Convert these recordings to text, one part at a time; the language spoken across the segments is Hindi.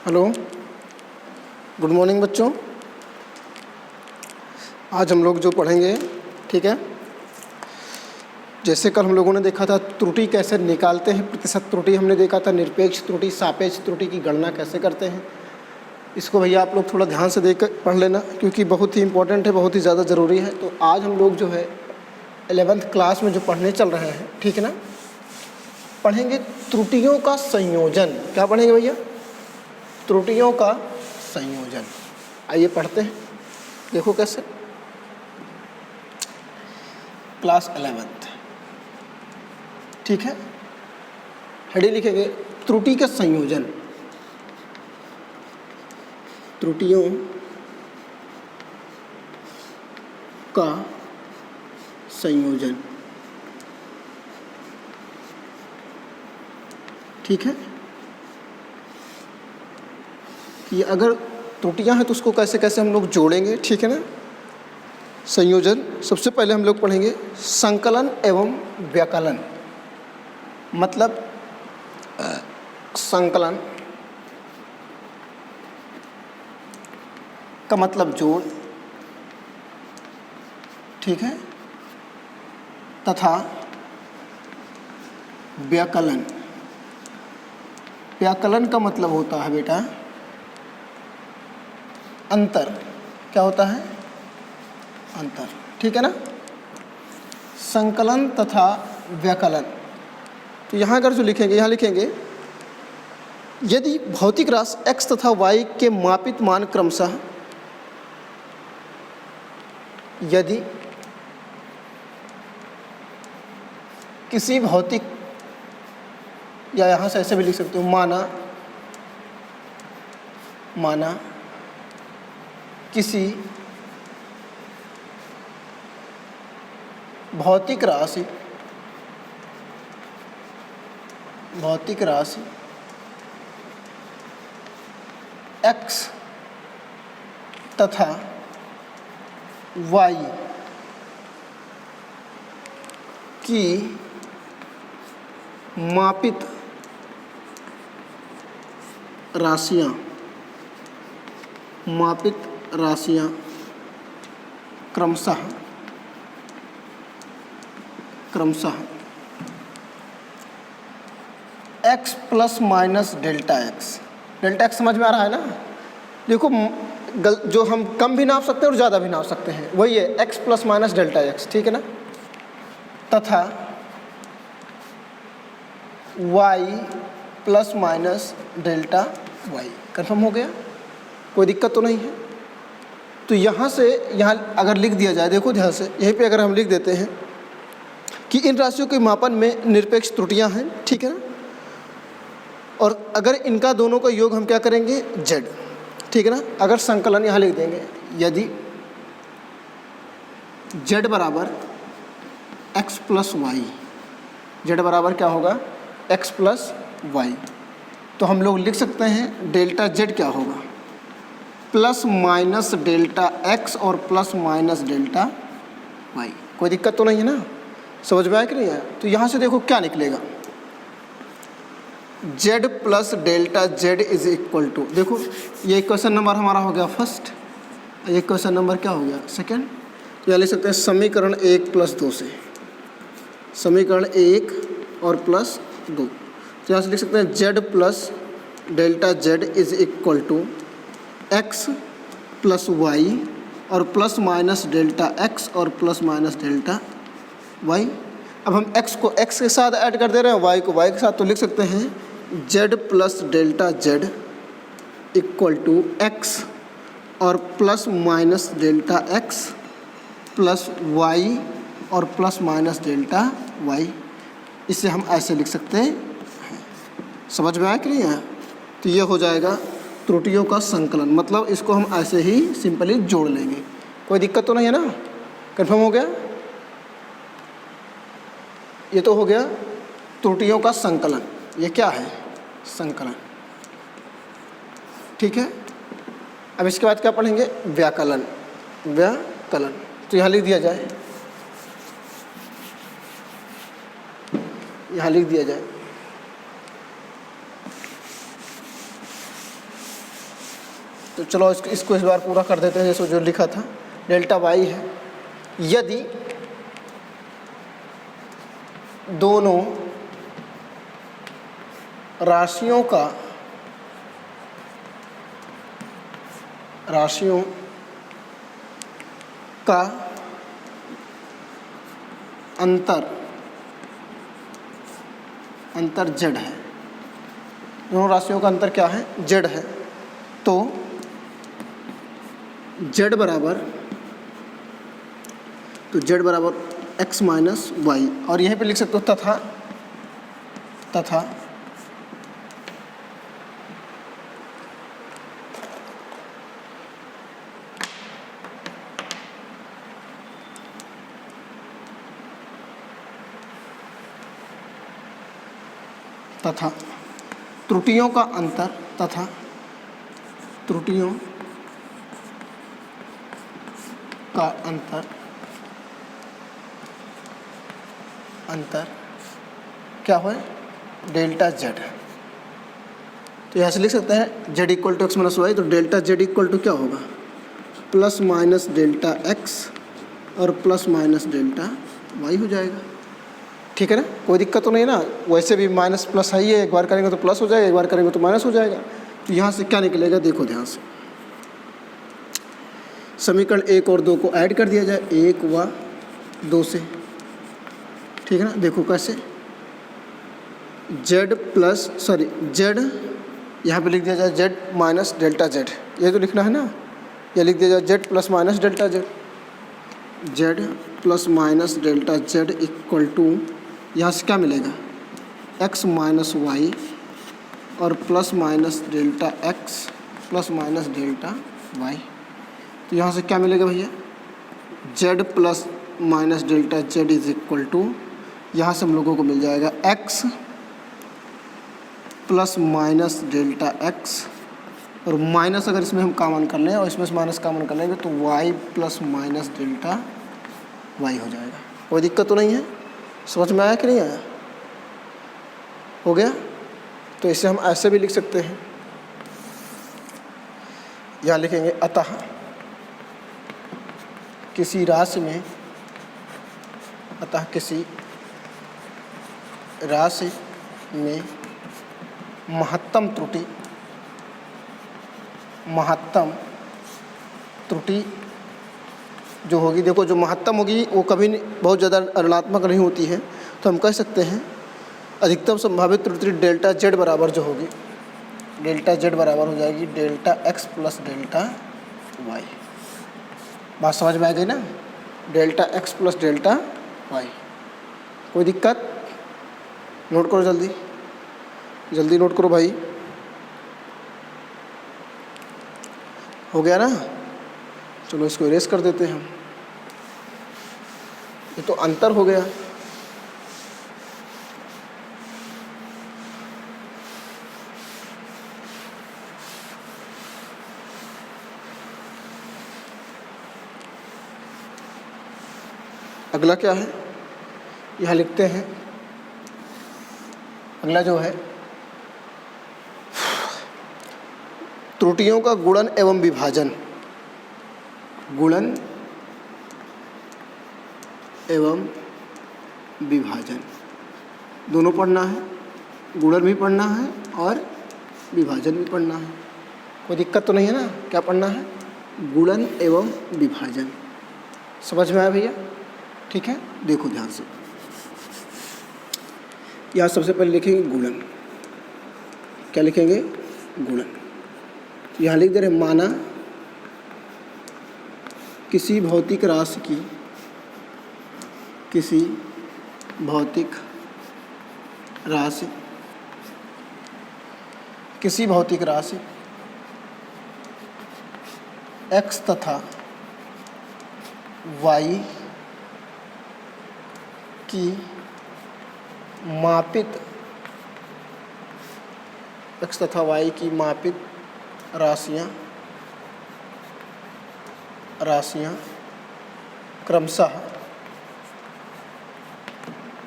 हेलो, गुड मॉर्निंग बच्चों। आज हम लोग जो पढ़ेंगे, ठीक है, जैसे कल हम लोगों ने देखा था त्रुटि कैसे निकालते हैं, प्रतिशत त्रुटि हमने देखा था, निरपेक्ष त्रुटि, सापेक्ष त्रुटि की गणना कैसे करते हैं। इसको भैया आप लोग थोड़ा ध्यान से देख कर पढ़ लेना, क्योंकि बहुत ही इंपॉर्टेंट है, बहुत ही ज़्यादा ज़रूरी है। तो आज हम लोग जो है 11th क्लास में जो पढ़ने चल रहे हैं, ठीक है ना, पढ़ेंगे त्रुटियों का संयोजन। क्या पढ़ेंगे भैया? त्रुटियों का संयोजन। आइए पढ़ते हैं, देखो कैसे। क्लास 11th, ठीक है, हेडिंग लिखेंगे त्रुटि का संयोजन। त्रुटियों का संयोजन, ठीक है। कि अगर त्रुटियां हैं तो उसको कैसे कैसे हम लोग जोड़ेंगे, ठीक है ना। संयोजन सबसे पहले हम लोग पढ़ेंगे संकलन एवं व्यकलन। मतलब संकलन का मतलब जोड़, ठीक है, तथा व्यकलन। व्यकलन का मतलब होता है बेटा अंतर। क्या होता है? अंतर, ठीक है ना। संकलन तथा व्यकलन, तो यहाँ अगर जो लिखेंगे, यहाँ लिखेंगे यदि भौतिक राशि x तथा y के मापित मान क्रमशः, यदि किसी भौतिक, या यहाँ से ऐसे भी लिख सकते हो, माना किसी भौतिक राशि x तथा y की मापित राशियां क्रमशः x plus minus delta x. Delta x समझ में आ रहा है ना? देखो, जो हम कम भी नाप सकते हैं और ज़्यादा भी नाप सकते हैं, वही है x plus minus delta x, ठीक है ना। तथा y plus minus delta y। Confirm हो गया? कोई दिक्कत तो नहीं है। तो यहाँ से यहाँ अगर लिख दिया जाए, देखो ध्यान से, यहीं पे अगर हम लिख देते हैं कि इन राशियों के मापन में निरपेक्ष त्रुटियां हैं, ठीक है ना। और अगर इनका दोनों का योग हम क्या करेंगे? z, ठीक है ना। अगर संकलन यहाँ लिख देंगे, यदि z बराबर x प्लस वाई, z बराबर क्या होगा? x प्लस वाई, तो हम लोग लिख सकते हैं डेल्टा z क्या होगा? प्लस माइनस डेल्टा x और प्लस माइनस डेल्टा y। कोई दिक्कत तो नहीं है ना? समझ में आया कि नहीं आया? तो यहाँ से देखो क्या निकलेगा, z plus delta z is equal to, देखो ये क्वेश्चन नंबर हमारा हो गया फर्स्ट, ये क्वेश्चन नंबर क्या हो गया? सेकंड। या लिख सकते हैं समीकरण 1 प्लस 2 से, समीकरण 1 और प्लस 2। तो यहाँ से लिख सकते हैं z plus delta z is equal to x plus y और प्लस माइनस डेल्टा x और प्लस माइनस डेल्टा y। अब हम x को x के साथ ऐड कर दे रहे हैं, y को y के साथ, तो लिख सकते हैं z plus delta z equal to x और plus minus delta x plus y और प्लस माइनस डेल्टा y। इसे हम ऐसे लिख सकते हैं। समझ में आया कि नहीं आया? तो ये हो जाएगा त्रुटियों का संकलन। मतलब इसको हम ऐसे ही सिंपली जोड़ लेंगे, कोई दिक्कत तो नहीं है ना? कंफर्म हो गया? ये तो हो गया त्रुटियों का संकलन। ये क्या है? संकलन, ठीक है। अब इसके बाद क्या पढ़ेंगे? व्याकलन। व्याकलन तो यहाँ लिख दिया जाए, यहाँ लिख दिया जाए तो चलो इसको इस बार पूरा कर देते हैं जैसे जो लिखा था। डेल्टा वाई है यदि दोनों राशियों का अंतर z है, दोनों राशियों का अंतर क्या है, z है, तो z बराबर x माइनस वाई, और यहीं पे लिख सकते हो तथा त्रुटियों का अंतर क्या हो, डेल्टा जेड। तो यहाँ से लिख सकते हैं z equal to x minus y, तो डेल्टा जेड इक्वल टू क्या होगा, प्लस माइनस डेल्टा एक्स और प्लस माइनस डेल्टा वाई हो जाएगा। ठीक है ना, कोई दिक्कत तो नहीं ना। वैसे भी माइनस प्लस है ही है, एक बार करेंगे तो प्लस हो जाएगा, एक बार करेंगे तो माइनस हो जाएगा। तो यहाँ से क्या निकलेगा, देखो ध्यान से, समीकरण 1 और 2 को ऐड कर दिया जाए 1 व 2 से। ठीक है ना, देखो कैसे, जेड यहाँ पे लिख दिया जाए जेड माइनस डेल्टा जेड, ये तो लिखना है ना, ये लिख दिया जाए z plus minus delta z, z plus minus delta z equal to, यहाँ से क्या मिलेगा, एक्स माइनस वाई और plus minus delta x plus minus delta y. तो यहाँ से क्या मिलेगा भैया, z plus minus delta z is equal to, यहाँ से हम लोगों को मिल जाएगा x plus minus delta x, और माइनस अगर इसमें हम कॉमन कर लें और इसमें से माइनस कॉमन कर लेंगे तो y plus minus delta y हो जाएगा। कोई दिक्कत तो नहीं है, समझ में आया कि नहीं आया, हो गया। तो इसे हम ऐसे भी लिख सकते हैं, यहाँ लिखेंगे अतः किसी राशि में महत्तम त्रुटि जो होगी, देखो जो महत्तम होगी वो कभी बहुत ज़्यादा ऋणात्मक नहीं होती है, तो हम कह सकते हैं अधिकतम संभावित त्रुटि डेल्टा जेड बराबर जो होगी, डेल्टा जेड बराबर हो जाएगी delta x plus delta y. बात समझ में आ गई ना, delta x plus delta y. कोई दिक्कत, नोट करो जल्दी नोट करो भाई, हो गया ना। चलो इसको इरेज कर देते हैं हम, ये तो अंतर हो गया। अगला क्या है, यहाँ लिखते हैं, अगला जो है त्रुटियों का गुणन एवं विभाजन, दोनों पढ़ना है, गुणन भी पढ़ना है और विभाजन भी पढ़ना है। कोई दिक्कत तो नहीं है ना, क्या पढ़ना है, गुणन एवं विभाजन। समझ में आया भैया, ठीक है। देखो ध्यान से, यहाँ सबसे पहले लिखेंगे गुणन, क्या लिखेंगे, गुणन। यहाँ लिख दे रहे माना किसी भौतिक राशि x तथा y की मापित राशियाँ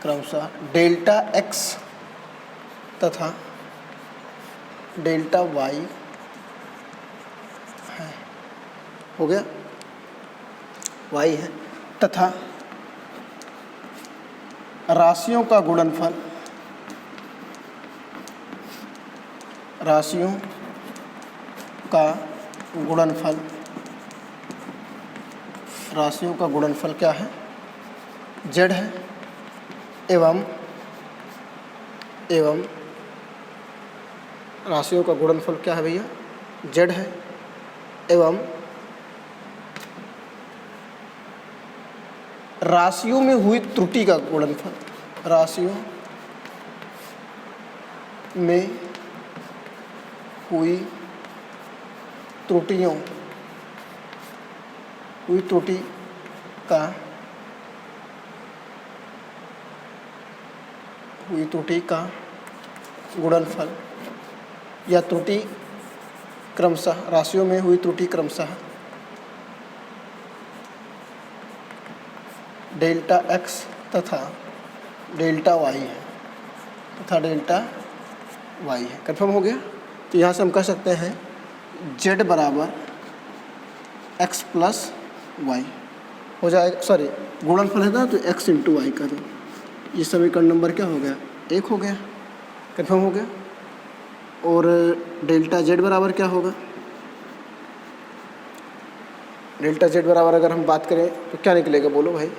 क्रमशः डेल्टा x तथा डेल्टा y हो गया, y है, तथा राशियों का गुणनफल, राशियों का गुणनफल, राशियों का गुणनफल क्या है, z है, एवं राशियों का गुणनफल क्या है भैया, z है, एवं राशियों में हुई त्रुटि का गुणनफल, राशियों में हुई त्रुटि का गुणनफल या त्रुटि क्रमशः, राशियों में हुई त्रुटि क्रमशः डेल्टा x तथा डेल्टा y है, कन्फर्म हो गया। तो यहाँ से हम कह सकते हैं z बराबर x प्लस वाई हो जाएगा, सॉरी गुणनफल है ना, तो x इंटू वाई का, तो ये समीकरण नंबर क्या हो गया, 1 हो गया, कन्फर्म हो गया। और डेल्टा z बराबर क्या होगा, डेल्टा z बराबर अगर हम बात करें तो क्या निकलेगा, बोलो भाई,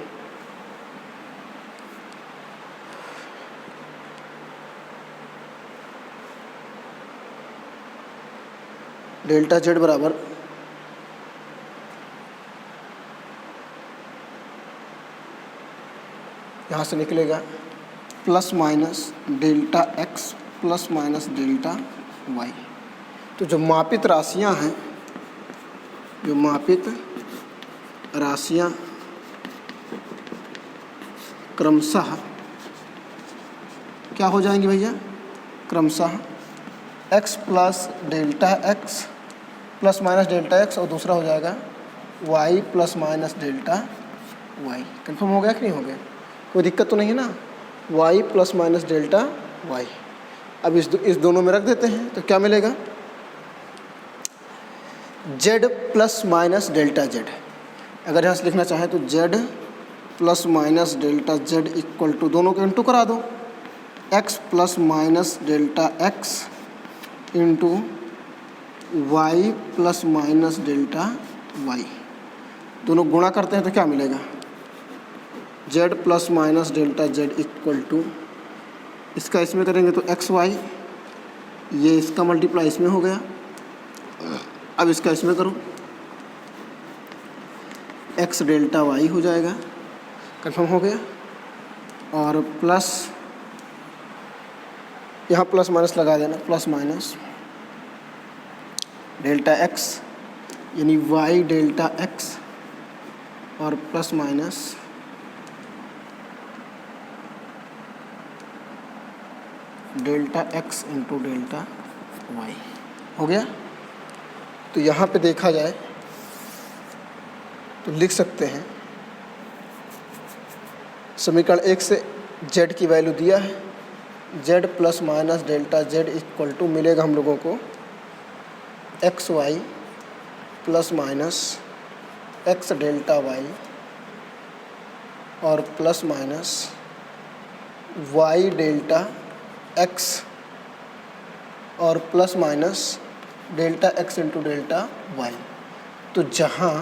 डेल्टा z बराबर यहाँ से निकलेगा plus minus delta x plus minus delta y। तो जो मापित राशियाँ हैं, जो मापित राशियाँ क्रमशः क्या हो जाएंगी भैया, क्रमशः x plus delta x plus minus delta x, और दूसरा हो जाएगा y plus minus delta y। Confirm हो गया कि नहीं हो गया, कोई दिक्कत तो नहीं है ना, y plus minus delta y। अब इस दोनों में रख देते हैं तो क्या मिलेगा, z plus minus delta z। अगर यहाँ से लिखना चाहें तो z plus minus delta z equal to, दोनों को इंटू करा दो, x plus minus delta x into y plus minus delta y। दोनों गुणा करते हैं तो क्या मिलेगा, z plus minus delta z equal to, इसका इसमें करेंगे तो एक्स वाई, ये इसका मल्टीप्लाई इसमें हो गया, अब इसका इसमें करो, एक्स डेल्टा वाई हो जाएगा, कन्फर्म हो गया। और प्लस यहाँ प्लस माइनस लगा देना, प्लस माइनस डेल्टा एक्स यानी वाई डेल्टा एक्स, और plus minus delta x into delta y हो गया। तो यहाँ पे देखा जाए तो लिख सकते हैं, समीकरण 1 से z की वैल्यू दिया है, z plus minus delta z equal to मिलेगा हम लोगों को x y plus minus x delta y और plus minus y delta x और plus minus delta x into delta y। तो जहाँ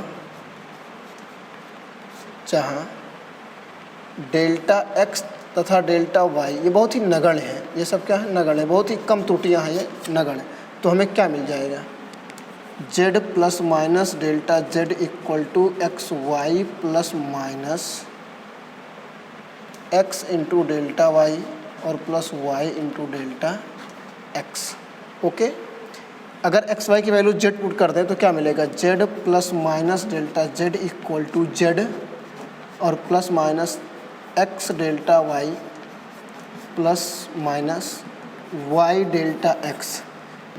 डेल्टा x तथा डेल्टा y ये बहुत ही नगण्य है, ये सब क्या है, नगण्य है, बहुत ही कम त्रुटियाँ हैं, ये नगण्य। तो हमें क्या मिल जाएगा, z plus minus delta z equal to x y plus minus x into delta y और plus y into delta x। Okay, अगर एक्स वाई की वैल्यू z पुट कर दें तो क्या मिलेगा, z plus minus delta z equal to z और plus minus x delta y plus minus y delta x,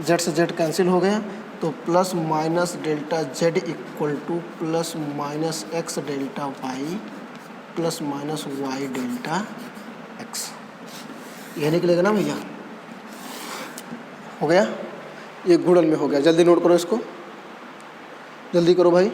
z से z कैंसिल हो गया, तो plus minus delta z equal to plus minus x delta y plus minus y delta x। यह निकलेगा ना भैया, हो गया, ये गुणन में हो गया। जल्दी नोट करो इसको, जल्दी करो भाई।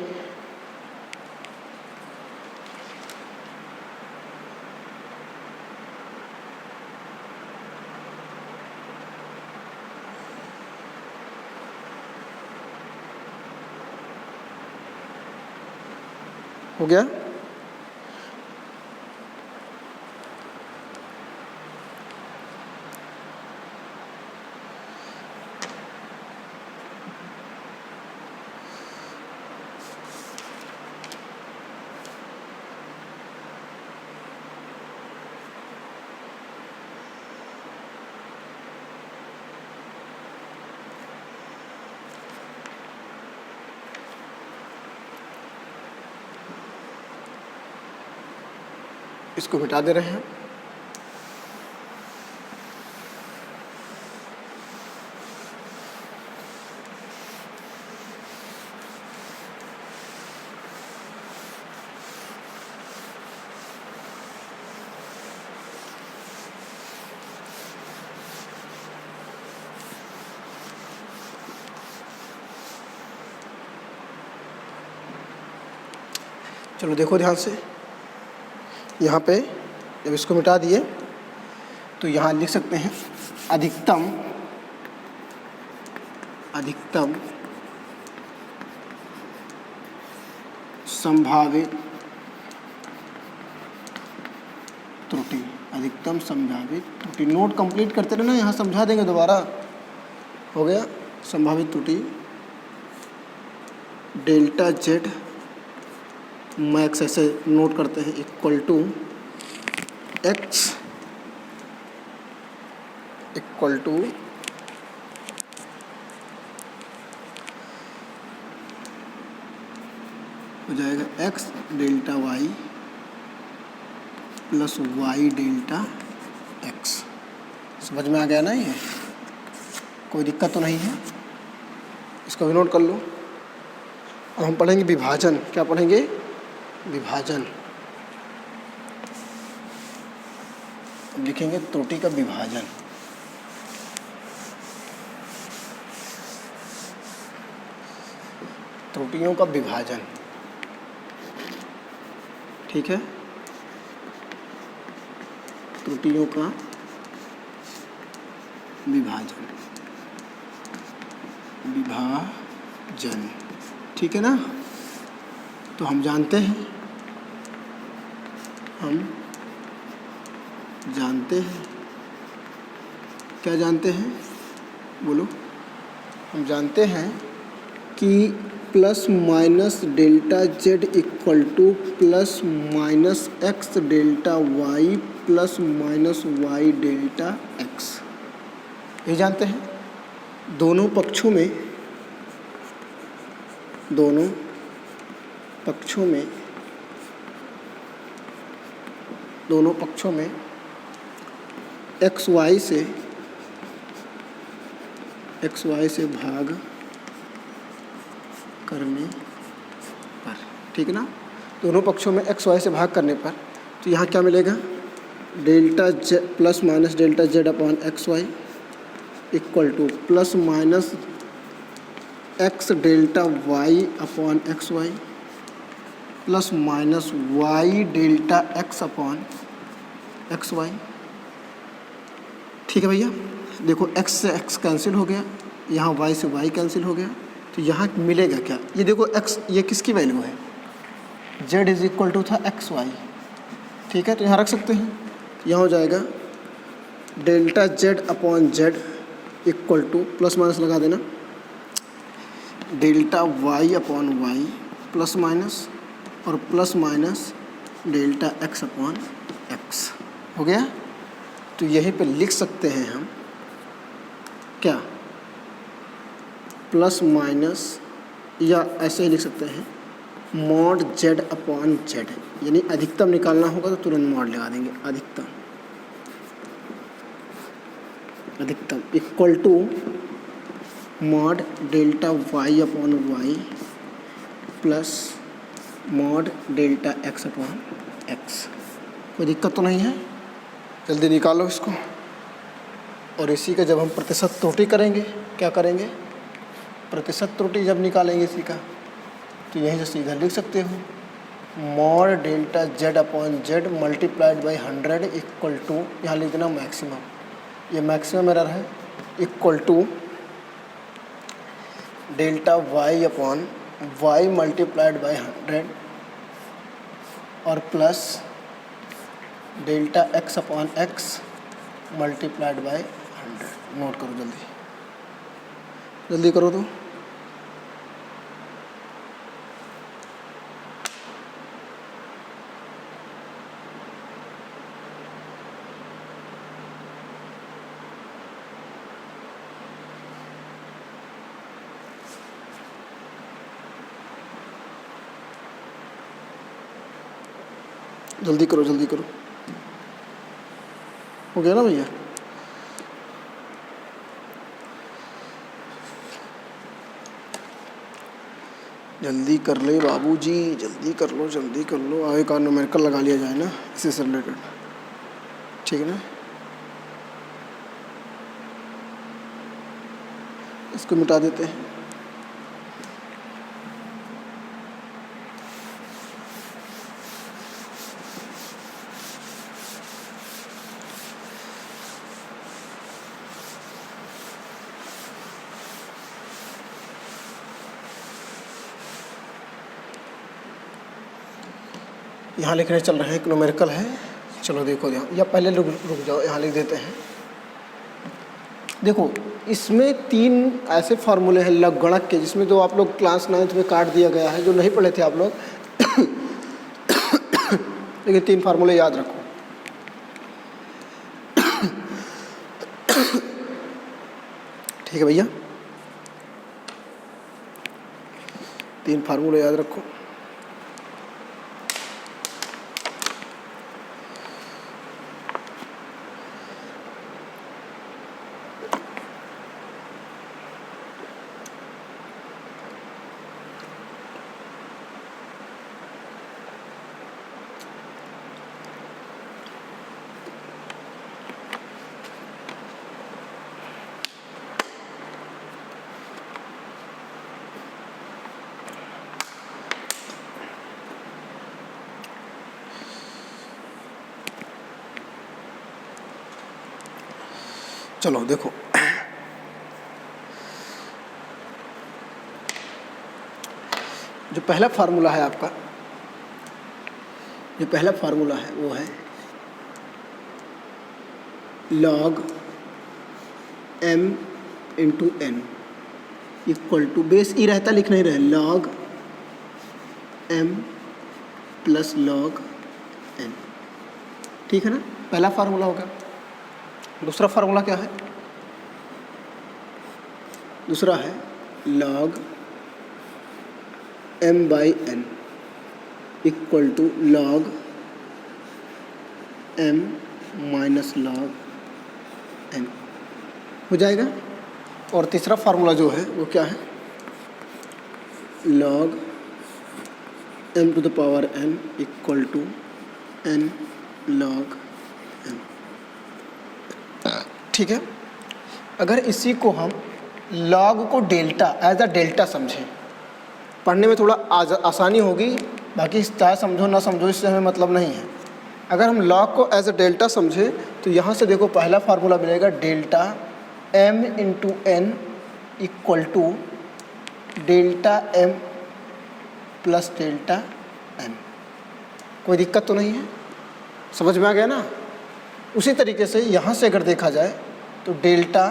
हो गया? इसको मिटा दे रहे हैं। चलो देखो ध्यान से, यहाँ पे जब इसको मिटा दिए तो यहाँ लिख सकते हैं अधिकतम संभावित त्रुटि, अधिकतम संभावित त्रुटि। नोट कंप्लीट करते रहना, यहाँ समझा देंगे दोबारा। हो गया? संभावित त्रुटि डेल्टा जेड मैक्स ऐसे नोट करते हैं equal to x equal to हो जाएगा x delta y plus y delta x. समझ में आ गया ना? ये कोई दिक्कत तो नहीं है? इसको भी नोट कर लो। अब हम पढ़ेंगे विभाजन। क्या पढ़ेंगे? विभाजन। लिखेंगे त्रुटि का विभाजन। त्रुटियों का विभाजन, ठीक है? त्रुटियों का विभाजन, ठीक है ना? तो हम जानते हैं क्या जानते हैं? बोलो। हम जानते हैं कि plus minus delta z equal to plus minus x delta y plus minus y delta x, ये जानते हैं। दोनों पक्षों में एक्स वाई से भाग करने पर, ठीक है ना? दोनों पक्षों में एक्स वाई से भाग करने पर तो यहाँ क्या मिलेगा? Delta z plus minus delta z upon x y equal to plus minus x delta y upon x y plus minus y delta x upon x y. ठीक है भैया? देखो x से x कैंसिल हो गया, यहाँ y से y कैंसिल हो गया, तो यहाँ मिलेगा क्या? ये देखो x, ये किसकी वैल्यू है? z इज इक्वल टू था एक्स वाई, ठीक है? तो यहाँ रख सकते हैं। यहाँ हो जाएगा delta z upon Z equal to plus minus लगा देना delta y upon Y plus minus और plus minus delta x upon X. हो गया? तो यहीं पे लिख सकते हैं हम क्या? प्लस माइनस, या ऐसे ही लिख सकते हैं मॉड जेड अपॉन जेड, यानी अधिकतम निकालना होगा तो तुरंत मॉड लगा देंगे। अधिकतम equal to mod delta y upon Y plus mod delta x upon x. कोई दिक्कत तो नहीं है? जल्दी निकालो इसको। और इसी का जब हम प्रतिशत त्रुटि करेंगे, क्या करेंगे? प्रतिशत त्रुटि जब निकालेंगे इसी का, तो यहीं से सीधा लिख सकते हो mod delta z upon z multiplied by 100 equal to, यहाँ लिख देना मैक्सिमम, ये मैक्सिमम एरर है, equal to delta y upon y multiplied by 100 और plus delta x upon x multiplied by 100। Note करो जल्दी जल्दी करो तो। जल्दी करो जल्दी करो, हो गया ना भैया? जल्दी कर ले बाबूजी, जल्दी कर लो जल्दी कर लो, आगे का न्यूमेरिकल लगा लिया जाए ना इसी से रिलेटेड, ठीक है ना? इसको मिटा देते हैं। यहाँ लिखने चल रहे हैं, एक न्यूमेरिकल है, चलो देखो यहाँ, या पहले रुक जाओ, यहाँ लिख देते हैं। देखो इसमें 3 ऐसे फार्मूले हैं लघुगणक के, जिसमें जो आप लोग क्लास 9th में काट दिया गया है, जो नहीं पढ़े थे आप लोग लेकिन 3 फार्मूले याद रखो। ठीक है भैया, 3 फार्मूले याद रखो। चलो देखो, जो पहला फार्मूला है आपका, जो पहला फार्मूला है वो है log m into N equal to, base E रहता लिख नहीं रहे, log m plus log n, ठीक है ना? पहला फार्मूला होगा। दूसरा फार्मूला क्या है? दूसरा है log m by n equal to log m minus log n हो जाएगा। और तीसरा फार्मूला जो है वो क्या है? log m to the power n equal to n log m, ठीक है? अगर इसी को हम log को डेल्टा एज अ डेल्टा समझें, पढ़ने में थोड़ा आसानी होगी, बाकी चाहे समझो ना समझो इससे हमें मतलब नहीं है। अगर हम log को एज अ डेल्टा समझें तो यहाँ से देखो पहला फार्मूला मिलेगा delta m into N equal to delta m plus delta n। कोई दिक्कत तो नहीं है? समझ में आ गया ना? उसी तरीके से यहाँ से अगर देखा जाए तो delta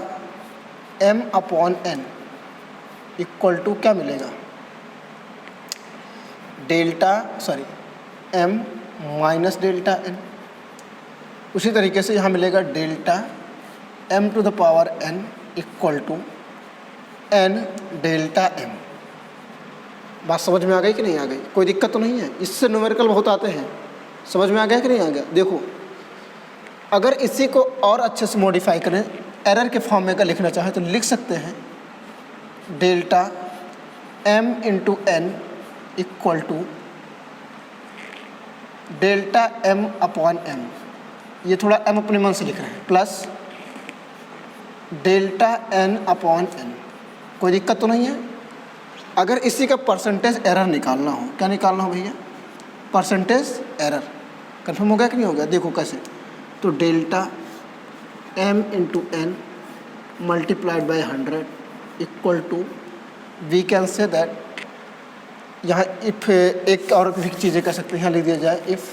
m upon n equal to क्या मिलेगा? Delta m minus delta n। उसी तरीके से यहाँ मिलेगा delta m to the power n equal to n delta m। बात समझ में आ गई कि नहीं आ गई? कोई दिक्कत तो नहीं है? इससे न्यूमेरिकल बहुत आते हैं, समझ में आ गया कि नहीं आ गया? देखो अगर इसी को और अच्छे से मॉडिफाई करें, एरर के फॉर्म में अगर लिखना चाहें तो लिख सकते हैं delta m into N equal to delta m upon m, ये थोड़ा m अपने मन से लिख रहे हैं, plus delta n upon n। कोई दिक्कत तो नहीं है? अगर इसी का परसेंटेज एरर निकालना हो, क्या निकालना हो भैया? Percentage error. कन्फर्म हो गया कि नहीं हो गया? देखो कैसे, तो delta m into n multiplied by 100 equal to, we can say that, यहाँ इफ एक और भी चीज़ें कर सकते हैं, यहाँ लिख दिया जाए if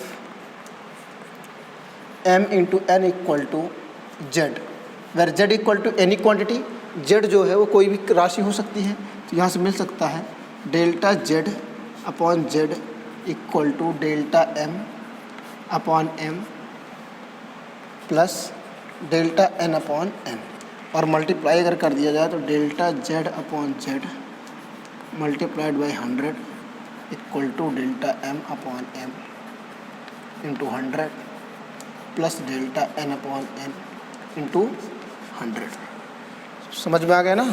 m into N equal to z, where z equal to any quantity, z जो है वो कोई भी राशि हो सकती है, तो यहाँ से मिल सकता है delta z upon Z equal to delta m upon m plus delta n upon n, और मल्टीप्लाई अगर कर दिया जाए तो delta z upon z multiplied by 100 equal to delta m upon m into 100 plus delta n upon n into 100। समझ में आ गया ना?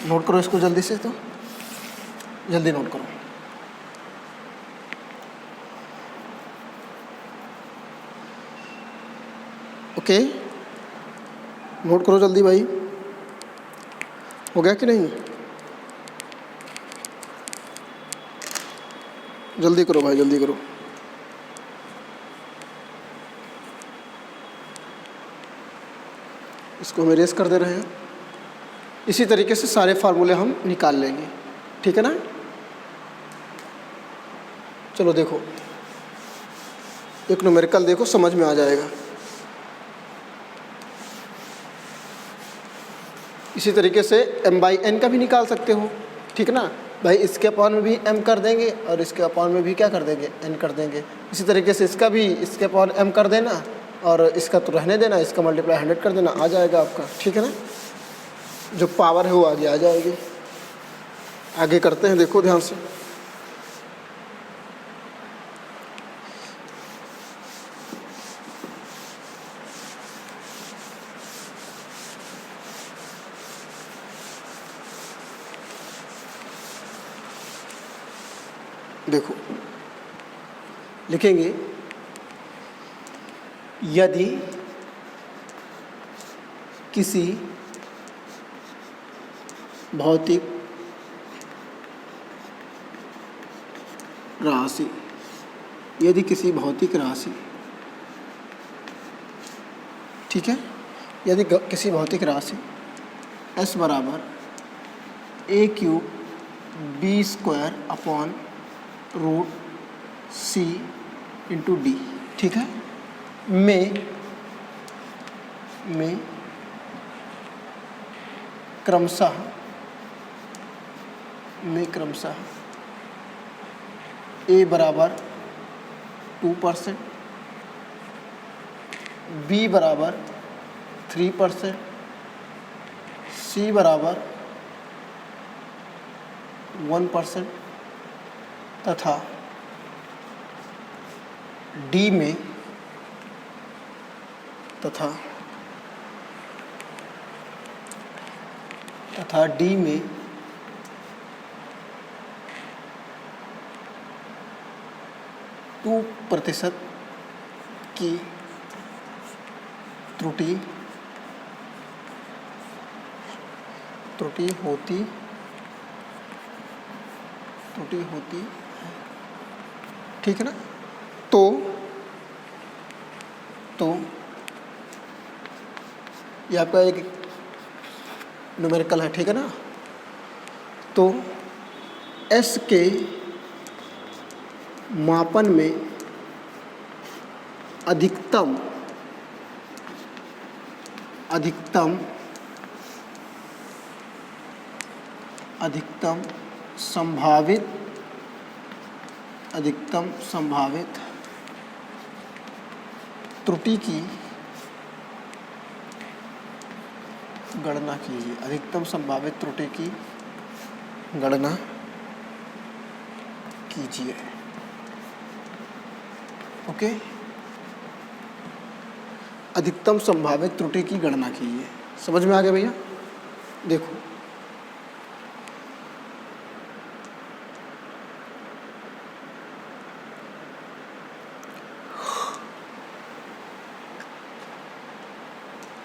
नोट करो इसको जल्दी से, तो जल्दी नोट करो। ओके, नोट करो जल्दी भाई, हो गया कि नहीं? जल्दी करो भाई, जल्दी करो। इसको हम इरेज कर दे रहे हैं। इसी तरीके से सारे फार्मूले हम निकाल लेंगे, ठीक है ना? चलो देखो, एक न्यूमेरिकल देखो, समझ में आ जाएगा। इसी तरीके से m बाई n का भी निकाल सकते हो, ठीक है ना भाई? इसके अपॉन में भी m कर देंगे और इसके अपॉन में भी क्या कर देंगे? n कर देंगे। इसी तरीके से इसका भी इसके अपॉन m कर देना और इसका तो रहने देना, इसका मल्टीप्लाई 100 कर देना, आ जाएगा आपका, ठीक है ना? जो पावर है वो आगे आ जाएगी। आगे करते हैं, देखो ध्यान से। देखो लिखेंगे, यदि किसी भौतिक राशि, यदि किसी भौतिक राशि, ठीक है, यदि किसी भौतिक राशि s बराबर a cube b square upon root c into d, ठीक है, में क्रमशः a बराबर 2%, b बराबर 3%, c बराबर 1% तथा डी में 2% की त्रुटि होती है, ठीक है ना? तो ये आपका एक न्यूमेरिकल है, ठीक है ना? तो S के मापन में अधिकतम संभावित त्रुटि की गणना कीजिए। अधिकतम संभावित त्रुटि की गणना कीजिए। ओके, अधिकतम संभावित त्रुटि की गणना कीजिए। समझ में आ गया भैया? देखो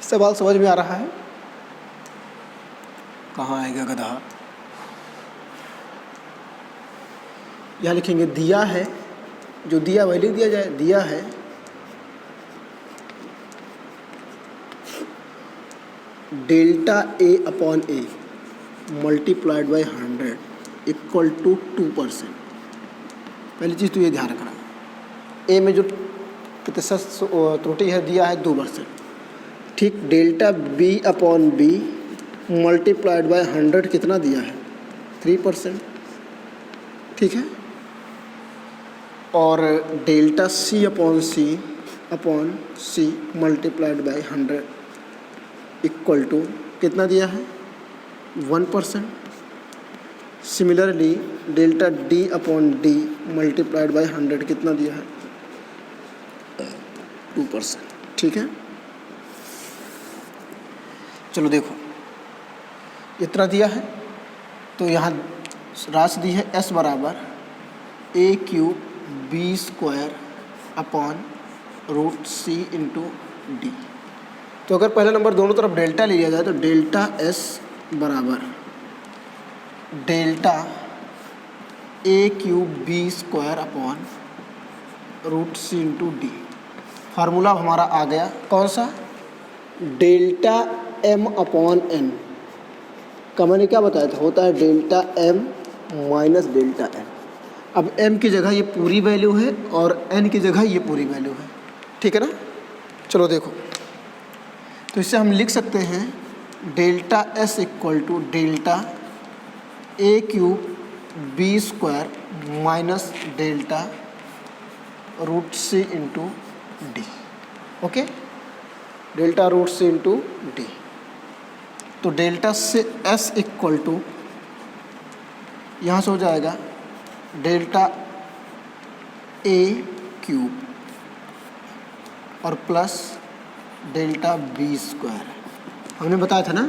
सवाल समझ में आ रहा है? कहाँ आएगा गधा? यहाँ लिखेंगे दिया है, जो दिया वही लिख दिया जाए, दिया है delta A upon a multiplied by 100 equal to 2%। पहली चीज़ तो ये ध्यान रखना, ए में जो प्रतिशत त्रुटि है दिया है 2%, ठीक। Delta B upon b multiplied by 100 कितना दिया है 3%, ठीक है। और delta C upon c multiplied by 100 equal to कितना दिया है 1%। Similarly delta D upon d multiplied by 100 कितना दिया है 2%, ठीक है। चलो देखो इतना दिया है, तो यहाँ राशि दी है s बराबर A cube B square upon root C into D. तो अगर पहला नंबर दोनों तरफ डेल्टा ले लिया जाए तो डेल्टा s बराबर डेल्टा ए cube B square upon root सी इंटू डी। फार्मूला हमारा आ गया कौन सा, डेल्टा m अपॉन n का मैंने क्या बताया था, होता है delta m minus delta n। अब m की जगह ये पूरी वैल्यू है और n की जगह ये पूरी वैल्यू है, ठीक है ना। चलो देखो, तो इससे हम लिख सकते हैं delta s equal to delta A cube B square minus delta root C into d, okay. Delta root C into D, तो डेल्टा से s इक्वल टू यहाँ से हो जाएगा डेल्टा ए क्यूब और प्लस डेल्टा बी स्क्वायर। हमने बताया था ना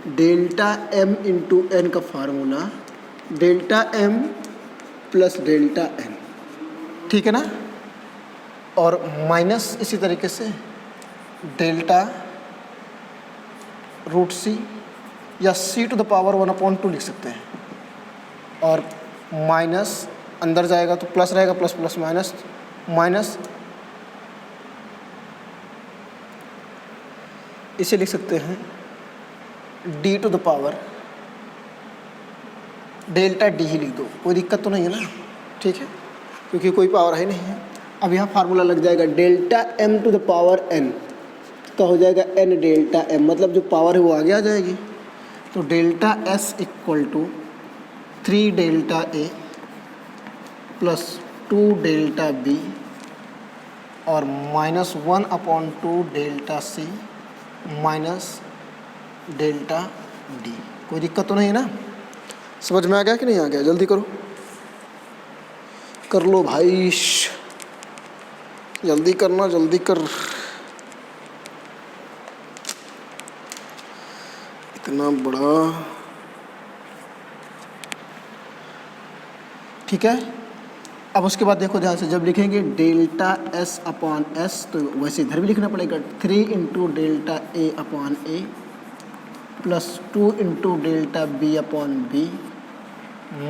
डेल्टा m इंटू एन का formula delta m plus delta n, ठीक है ना। और माइनस इसी तरीके से डेल्टा रूट सी या c टू द पावर 1/2 लिख सकते हैं, और माइनस अंदर जाएगा तो प्लस रहेगा, प्लस प्लस माइनस माइनस, इसे लिख सकते हैं d to the power delta d ही लिख दो, कोई दिक्कत तो नहीं है ना, ठीक है, क्योंकि कोई पावर है नहीं है। अब यहाँ फार्मूला लग जाएगा delta m to the power n का हो जाएगा n डेल्टा m, मतलब जो पावर है वो आगे आ जाएगी। तो delta s equal to 3 delta a plus 2 delta b और minus 1/2 delta c minus delta d। कोई दिक्कत तो नहीं है ना, समझ में आ गया कि नहीं आ गया, जल्दी करो, कर लो भाई, जल्दी करना, जल्दी कर, इतना बड़ा, ठीक है। अब उसके बाद देखो ध्यान से, जब लिखेंगे डेल्टा s अपॉन s तो वैसे इधर भी लिखना पड़ेगा 3 into delta a upon a plus 2 into delta b upon b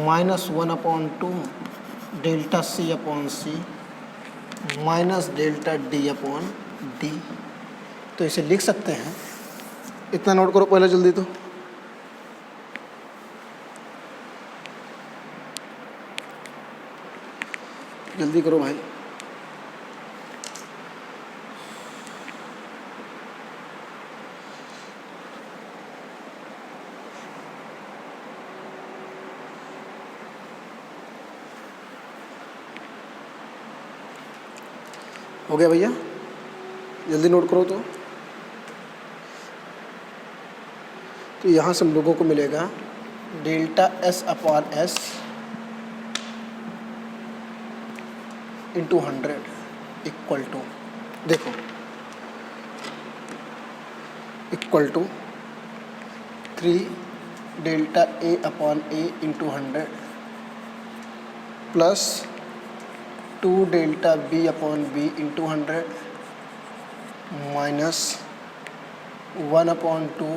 minus 1/2 delta c upon c minus delta d upon d। तो इसे लिख सकते हैं, इतना नोट करो पहले जल्दी, तो जल्दी करो भाई। हो गया भैया, जल्दी नोट करो। तो यहाँ से हम लोगों को मिलेगा delta s upon s into 100 equal to, देखो equal to 3 delta a upon a into 100 plus 2 delta b upon b into 100 minus 1/2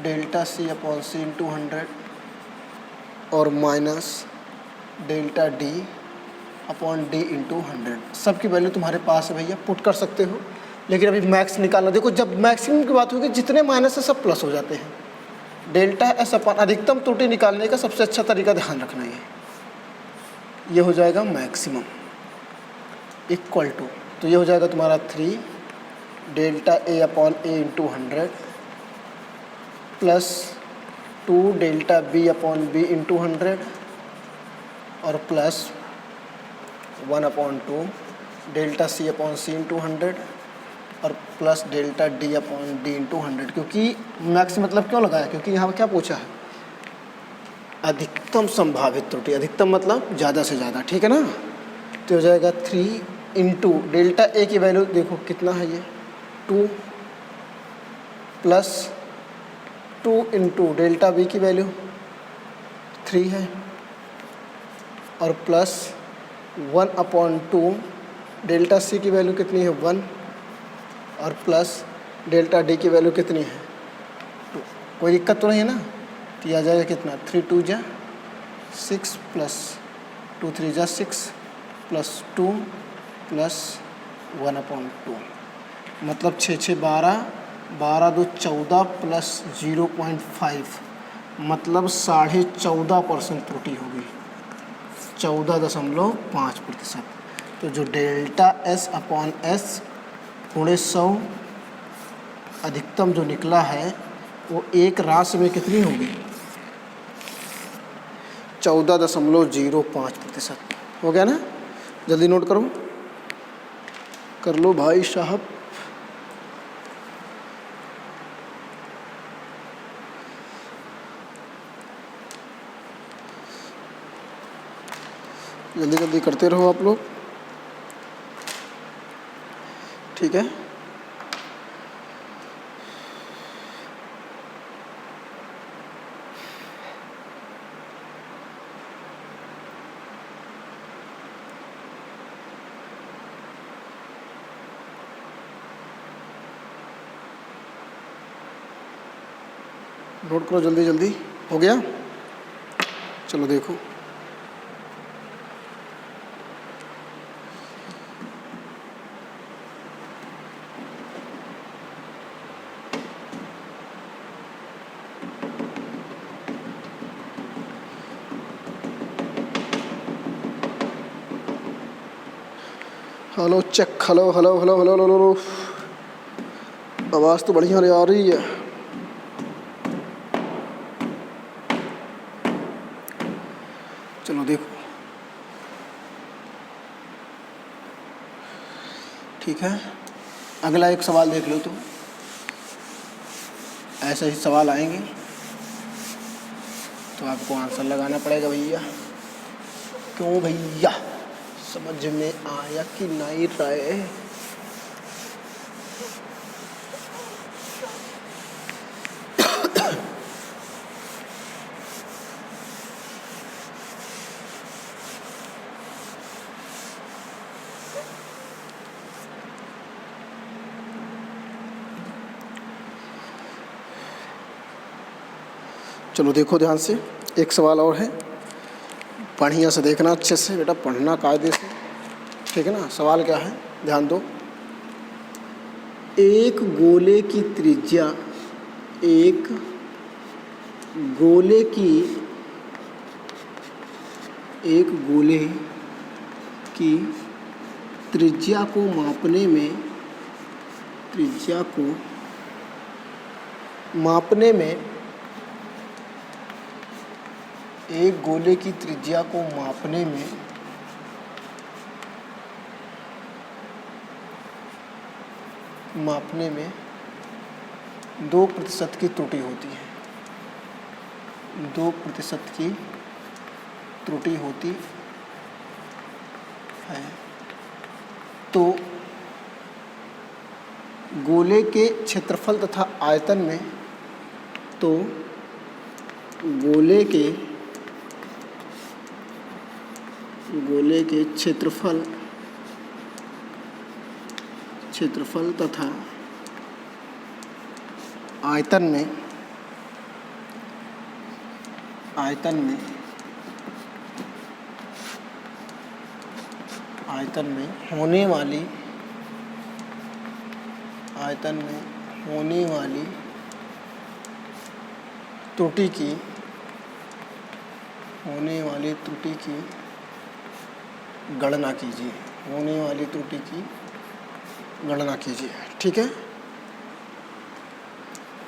delta c upon c into 100 और minus delta d upon D into 100। सबकी वैल्यू तुम्हारे पास है भैया, पुट कर सकते हो, लेकिन अभी मैक्स निकालना। देखो जब मैक्सिमम की बात होगी जितने माइनस है सब प्लस हो जाते हैं। डेल्टा एस अपॉन अधिकतम त्रुटि निकालने का सबसे अच्छा तरीका ध्यान रखना ये हो जाएगा मैक्सिमम इक्वल टू, तो ये हो जाएगा तुम्हारा 3 delta A upon A into 100 plus 2 delta B upon B into 100 और प्लस 1/2 डेल्टा सी अपॉन सी इंटू 100 और plus delta D upon D into 100। क्योंकि मैक्स मतलब क्यों लगाया, क्योंकि यहाँ क्या पूछा है, अधिकतम संभावित त्रुटि। अधिकतम मतलब ज़्यादा से ज़्यादा, ठीक है ना। तो हो जाएगा 3 इंटू डेल्टा ए की वैल्यू देखो कितना है ये 2 प्लस 2 इंटू डेल्टा बी की वैल्यू 3 है और प्लस 1/2 डेल्टा सी की वैल्यू कितनी है 1 और प्लस डेल्टा डी की वैल्यू कितनी है 2। कोई दिक्कत तो नहीं है ना। तो यह आ जाएगा कितना 3 2 जा 6 प्लस 2 3 जा 6 प्लस 2 प्लस 1/2 मतलब 6 6 12 12 2 14 प्लस 0.5 मतलब 14.5% त्रुटि होगी, 14.5%। तो जो डेल्टा एस अपॉन एस गुणे 100 अधिकतम जो निकला है वो एक राशि में कितनी होगी 14.05%। हो गया ना। जल्दी नोट करो, कर लो भाई साहब। जल्दी जल्दी करते रहो आप लोग, ठीक है। नोट करो जल्दी जल्दी। हो गया, चलो देखो। Hello check, hello hello hello hello hello, आवाज़ तो बढ़िया आ रही है। चलो देखो, ठीक है। अगला एक सवाल देख लो। तो ऐसे ही सवाल आएंगे तो आपको आंसर लगाना पड़ेगा भैया। क्यों भैया, समझ में आया कि नहीं राय। चलो देखो ध्यान से, एक सवाल और है, बढ़िया से देखना, अच्छे से बेटा पढ़ना कायदे से, ठीक है ना। सवाल क्या है, ध्यान दो। एक गोले की त्रिज्या, एक गोले की त्रिज्या को मापने में एक गोले की त्रिज्या को मापने में मापने में 2% की त्रुटि होती है। 2% की त्रुटि होती है। तो गोले के क्षेत्रफल तथा आयतन में, तो गोले के क्षेत्रफल तथा आयतन में आयतन में होने वाली त्रुटि की गणना कीजिए। ठीक है,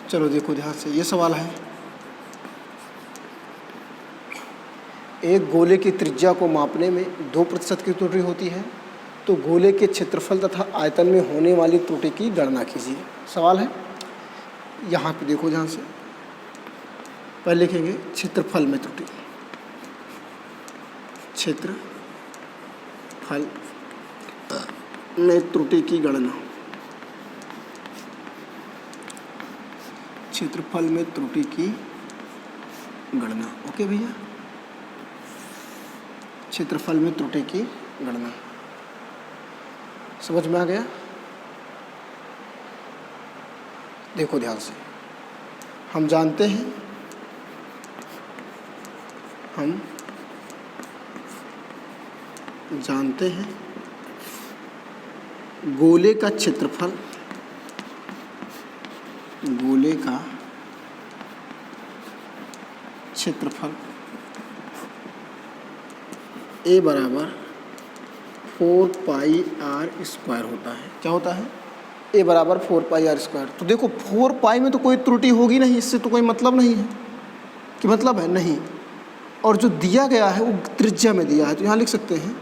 चलो देखो ध्यान से, ये सवाल है, एक गोले की त्रिज्या को मापने में 2% की त्रुटि होती है, तो गोले के क्षेत्रफल तथा आयतन में होने वाली त्रुटि की गणना कीजिए। सवाल है, यहाँ पे देखो ध्यान से, पहले लिखेंगे क्षेत्रफल में त्रुटि, क्षेत्रफल में त्रुटि की गणना, क्षेत्रफल में त्रुटि की गणना। ओके भैया, क्षेत्रफल में त्रुटि की गणना समझ में आ गया। देखो ध्यान से, हम जानते हैं गोले का क्षेत्रफल A बराबर 4πr² होता है। क्या होता है? A बराबर 4πr²। तो देखो 4π में तो कोई त्रुटि होगी नहीं, इससे तो कोई मतलब नहीं है। कि मतलब है नहीं, और जो दिया गया है वो त्रिज्या में दिया है, तो यहाँ लिख सकते हैं,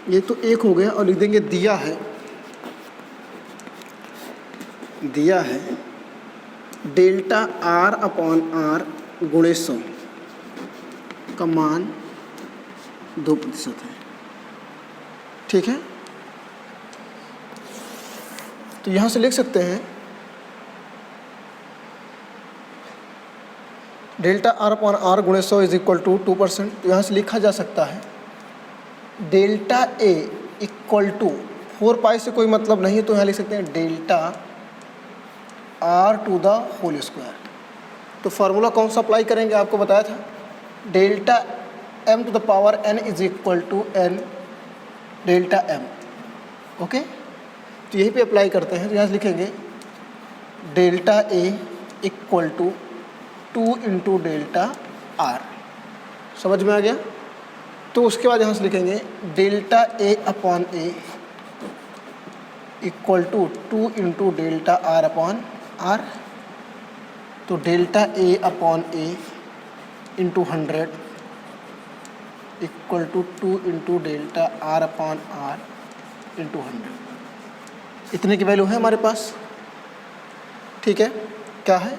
ये तो 1 हो गया, और लिख देंगे दिया है डेल्टा r/r गुणे 100 का मान 2% है। ठीक है, तो यहाँ से लिख सकते हैं डेल्टा r/r गुणे 100 इज इक्वल टू 2%। तो यहाँ से लिखा जा सकता है डेल्टा A इक्वल टू 4π से कोई मतलब नहीं है, तो यहाँ लिख सकते हैं डेल्टा r²। तो फार्मूला कौन सा अप्लाई करेंगे, आपको बताया था, delta m⁴n is equal to n delta m। Okay, तो यहीं पे अप्लाई करते हैं। तो यहाँ से लिखेंगे delta A equal to 2 × delta r। समझ में आ गया। तो उसके बाद यहाँ से लिखेंगे delta A/A equal to 2 × delta r/r। तो delta A/A × 100 equal to 2 × delta r/r × 100। इतने की वैल्यू है हमारे पास। ठीक है, क्या है,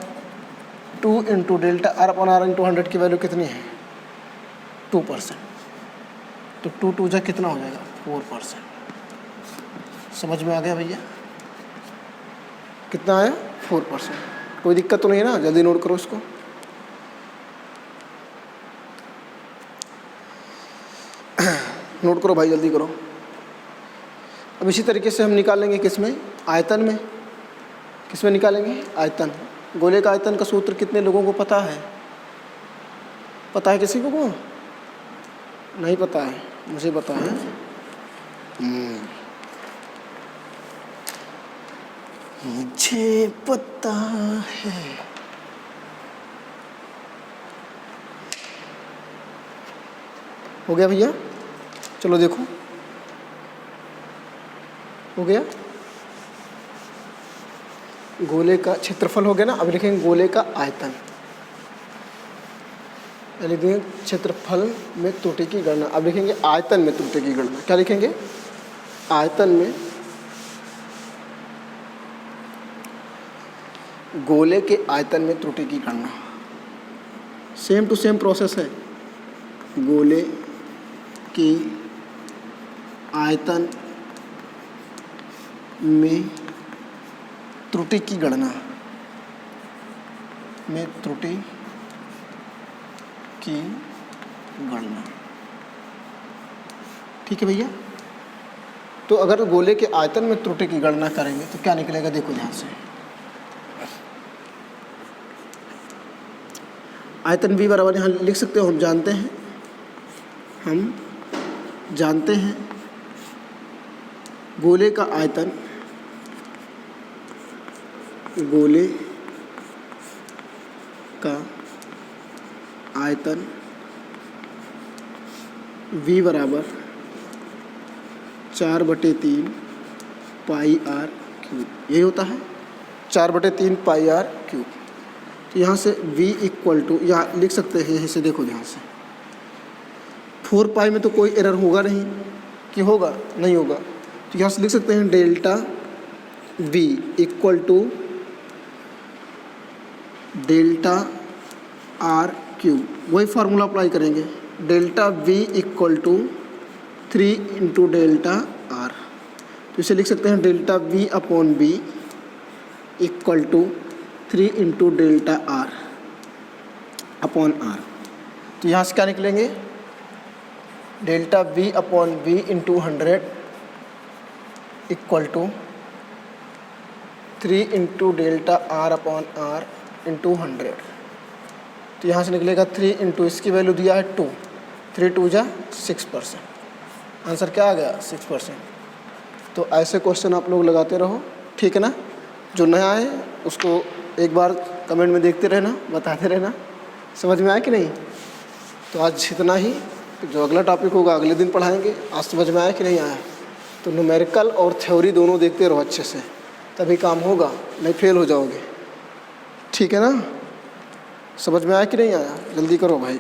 2 × डेल्टा r/r × 100 की वैल्यू कितनी है, 2%। तो 2 2 जा कितना हो जाएगा, 4%। समझ में आ गया भैया, कितना आया, 4%। कोई दिक्कत तो नहीं है ना, जल्दी नोट करो इसको। नोट करो भाई, जल्दी करो। अब इसी तरीके से हम निकालेंगे किसमें, आयतन में। किसमें निकालेंगे, आयतन। गोले का आयतन का सूत्र कितने लोगों को पता है? पता है किसी को? नहीं पता है, मुझे पता है। मुझे पता है। हो गया भैया, चलो देखो, हो गया। गोले का क्षेत्रफल हो गया ना। अब लिखेंगे गोले का आयतन, लिखेंगे क्षेत्रफल में त्रुटि की गणना। अब लिखेंगे आयतन में त्रुटि की गणना। क्या लिखेंगे, आयतन में गोले के आयतन में त्रुटि की गणना। सेम टू सेम प्रोसेस है। गोले के आयतन में त्रुटि की गणना, ठीक है भैया। तो अगर गोले के आयतन में त्रुटि की गणना करेंगे तो क्या निकलेगा, देखो ध्यान से। आयतन V बराबर यहाँ लिख सकते हो, हम जानते हैं, जानते हैं गोले का आयतन, गोले का आयतन V बराबर 4/3 पाई आर क्यूब, यही होता है 4/3 पाई आर क्यूब। तो यहाँ से V इक्वल टू, यहाँ लिख सकते हैं इसे, देखो यहाँ से 4 पाई में तो कोई एरर होगा नहीं, कि होगा, नहीं होगा। तो यहाँ से लिख सकते हैं delta V equal to delta r cube, वही फार्मूला अप्लाई करेंगे, delta V equal to 3 into delta r. तो इसे लिख सकते हैं delta V upon B equal to 3 into delta r upon r. तो यहाँ से क्या निकलेंगे, delta V upon B into 100 equal to 3 into delta r upon r into 100। तो यहाँ से निकलेगा 3 इंटू, इसकी वैल्यू दिया है 2, 3 2 जा 6%, आंसर क्या आ गया 6%। तो ऐसे क्वेश्चन आप लोग लगाते रहो, ठीक है ना। जो नया है उसको एक बार कमेंट में देखते रहना, बताते रहना, समझ में आया कि नहीं। तो आज इतना ही, जो अगला टॉपिक होगा अगले दिन पढ़ाएंगे। आज समझ में आया कि नहीं आया। तो न्यूमेरिकल और थ्योरी दोनों देखते रहो अच्छे से, तभी काम होगा, नहीं फेल हो जाओगे, ठीक है ना। समझ में आया कि नहीं आया, जल्दी करो भाई।